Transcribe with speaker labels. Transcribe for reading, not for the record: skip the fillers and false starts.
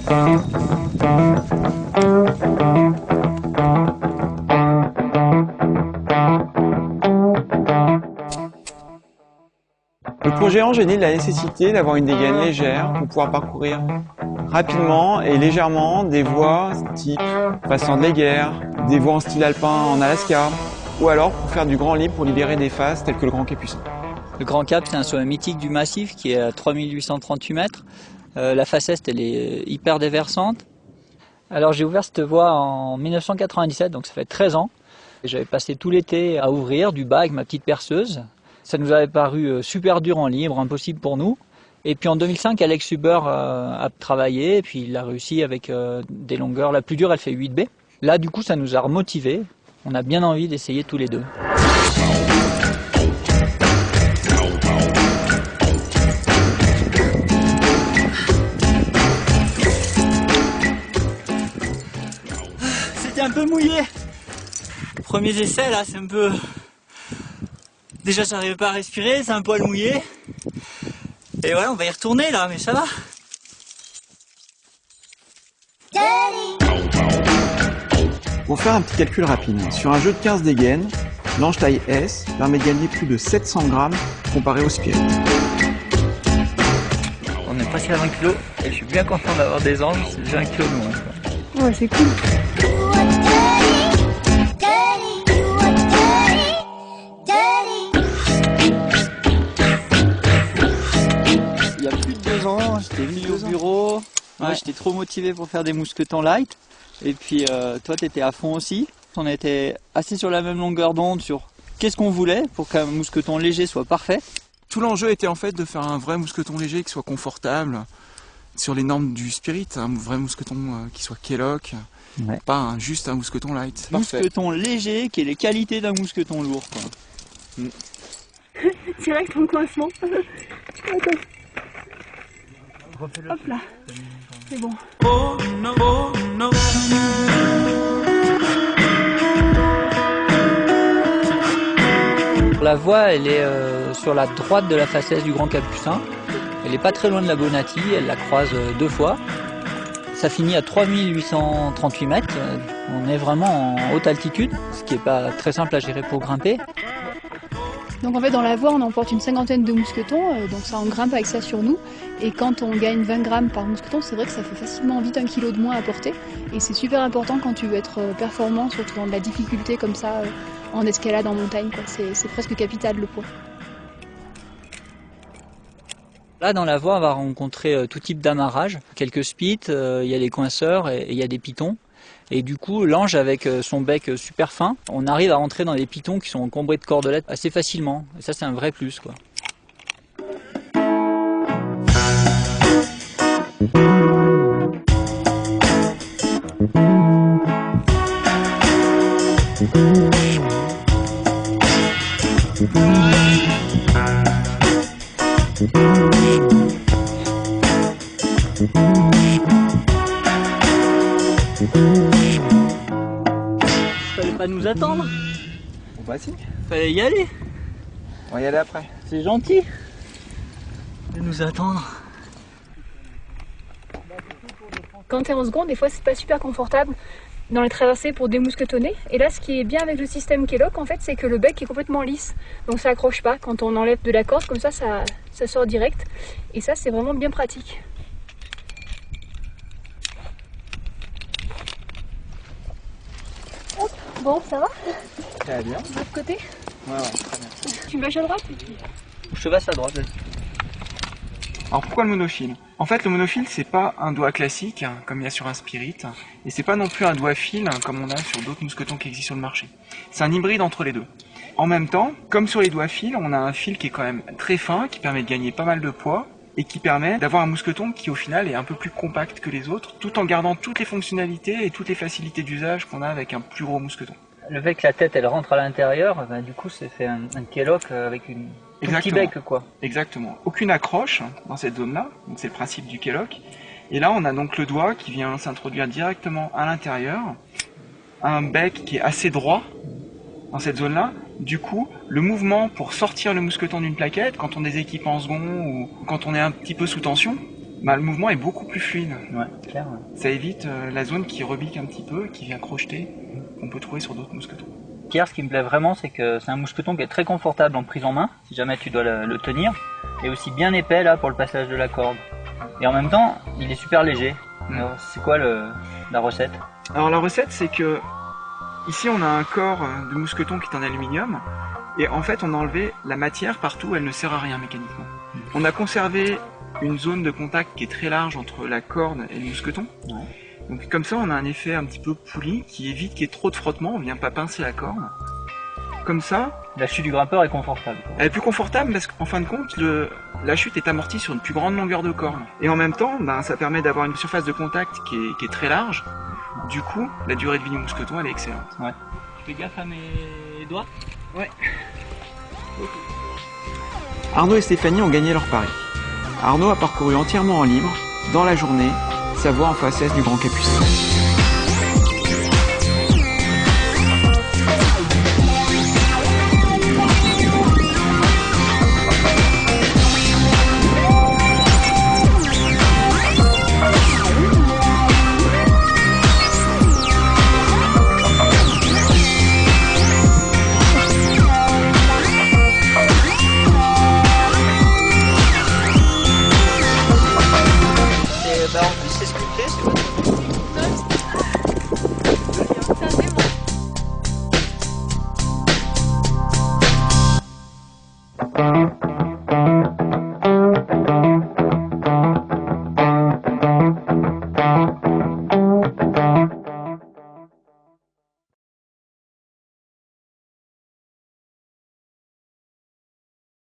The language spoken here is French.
Speaker 1: Le plomb géant génère la nécessité d'avoir une dégaine légère pour pouvoir parcourir rapidement et légèrement des voies type passant de l'Eiger, des voies en style alpin en Alaska, ou alors pour faire du grand libre pour libérer des phases telles que le Grand Capucin.
Speaker 2: Le Grand Cap, c'est un sommet mythique du massif qui est à 3838 mètres. La face est, elle est hyper déversante. Alors j'ai ouvert cette voie en 1997, donc ça fait 13 ans. J'avais passé tout l'été à ouvrir du bas avec ma petite perceuse. Ça nous avait paru super dur en libre, impossible pour nous. Et puis en 2005, Alex Huber a travaillé, et puis il a réussi avec des longueurs. La plus dure, elle fait 8B. Là, du coup, ça nous a remotivés. On a bien envie d'essayer tous les deux. C'était un peu mouillé. Premiers essais, là, c'est un peu... Déjà, j'arrivais pas à respirer, c'est un poil mouillé. Et voilà, on va y retourner là, mais ça va.
Speaker 1: Pour faire un petit calcul rapide, sur un jeu de 15 dégaines, l'ange taille S permet de gagner plus de 700 grammes comparé au spirit.
Speaker 2: On est passé à 20 kg et je suis bien content d'avoir des anges, c'est déjà 1 kg de moins.
Speaker 3: Ouais, c'est cool.
Speaker 2: Il y a plus de 2 ans, j'étais venu au bureau, ouais, j'étais trop motivé pour faire des mousquetons light. Et puis toi t'étais à fond aussi. On était assis sur la même longueur d'onde sur qu'est-ce qu'on voulait pour qu'un mousqueton léger soit parfait.
Speaker 1: Tout l'enjeu était en fait de faire un vrai mousqueton léger qui soit confortable sur les normes du spirit, un vrai mousqueton qui soit Kellogg,
Speaker 2: ouais.
Speaker 1: Pas juste un mousqueton light.
Speaker 2: Mousqueton léger qui ait les qualités d'un mousqueton lourd, quoi.
Speaker 3: Direct en coincement. Attends. Hop là, c'est bon.
Speaker 2: Oh, no, oh, no. La voie, elle est sur la droite de la façade du Grand Capucin. Elle n'est pas très loin de la Bonati, elle la croise 2 fois. Ça finit à 3838 mètres. On est vraiment en haute altitude, ce qui n'est pas très simple à gérer pour grimper.
Speaker 3: Donc en fait dans la voie on emporte une 50aine de mousquetons, donc ça on grimpe avec ça sur nous. Et quand on gagne 20 grammes par mousqueton, c'est vrai que ça fait facilement vite 1 kg de moins à porter. Et c'est super important quand tu veux être performant, surtout dans de la difficulté comme ça, en escalade, en montagne, quoi. C'est presque capital le poids.
Speaker 2: Là dans la voie on va rencontrer tout type d'amarrage, quelques spits, il y a des coinceurs et il y a des pitons. Et du coup, l'ange avec son bec super fin, on arrive à rentrer dans des pitons qui sont encombrés de cordelettes assez facilement. Et ça, c'est un vrai plus, quoi. Fallait pas nous attendre.
Speaker 1: Bon bah si,
Speaker 2: Fallait y aller.
Speaker 1: on va y aller après.
Speaker 2: C'est gentil de nous attendre.
Speaker 3: Quand t'es en seconde, des fois c'est pas super confortable dans les traversées pour démousquetonner. Et là ce qui est bien avec le système Kellogg en fait, c'est que le bec est complètement lisse. Donc ça accroche pas. Quand on enlève de la corde comme ça sort direct. Et ça c'est vraiment bien pratique. Hop, bon ça va?
Speaker 1: Très bien.
Speaker 3: De l'autre côté?
Speaker 1: Ouais, très bien.
Speaker 3: Tu me lâches à droite?
Speaker 2: Je te passe à droite.
Speaker 1: Alors pourquoi le monofil? En fait le monofil c'est pas un doigt classique comme il y a sur un spirit et c'est pas non plus un doigt fil comme on a sur d'autres mousquetons qui existent sur le marché. C'est un hybride entre les deux. En même temps, comme sur les doigts fil, on a un fil qui est quand même très fin, qui permet de gagner pas mal de poids et qui permet d'avoir un mousqueton qui au final est un peu plus compact que les autres tout en gardant toutes les fonctionnalités et toutes les facilités d'usage qu'on a avec un plus gros mousqueton.
Speaker 2: Le fait que la tête elle rentre à l'intérieur, ben, du coup c'est fait un Kellogg avec une petit bec quoi.
Speaker 1: Exactement. Aucune accroche dans cette zone-là, donc c'est le principe du Kellogg. Et là on a donc le doigt qui vient s'introduire directement à l'intérieur, un bec qui est assez droit dans cette zone-là. Du coup, le mouvement pour sortir le mousqueton d'une plaquette, quand on est équipé en second ou quand on est un petit peu sous tension, Bah, le mouvement est beaucoup plus fluide.
Speaker 2: Ouais, clair.
Speaker 1: Ça évite la zone qui rebique un petit peu, qui vient crocheter, qu'on peut trouver sur d'autres mousquetons.
Speaker 2: Pierre, ce qui me plaît vraiment, c'est que c'est un mousqueton qui est très confortable en prise en main, si jamais tu dois le tenir, et aussi bien épais là pour le passage de la corde. Et en même temps, il est super léger. Alors, c'est quoi la recette?
Speaker 1: Alors la recette, c'est que ici on a un corps de mousqueton qui est en aluminium, et en fait on a enlevé la matière partout, elle ne sert à rien mécaniquement. On a conservé une zone de contact qui est très large entre la corde et le mousqueton.
Speaker 2: Ouais.
Speaker 1: Donc comme ça on a un effet un petit peu poulie qui évite qu'il y ait trop de frottement, on ne vient pas pincer la corde. Comme ça,
Speaker 2: La chute du grimpeur est confortable.
Speaker 1: elle est plus confortable parce qu'en fin de compte, la chute est amortie sur une plus grande longueur de corde. Et en même temps, ça permet d'avoir une surface de contact qui est très large. Du coup, la durée de vie du mousqueton, elle est excellente.
Speaker 2: Ouais. Tu fais gaffe à mes doigts?
Speaker 1: Ouais. Arnaud et Stéphanie ont gagné leur pari. Arnaud a parcouru entièrement en libre, dans la journée, sa voie en face est du Grand Capucin.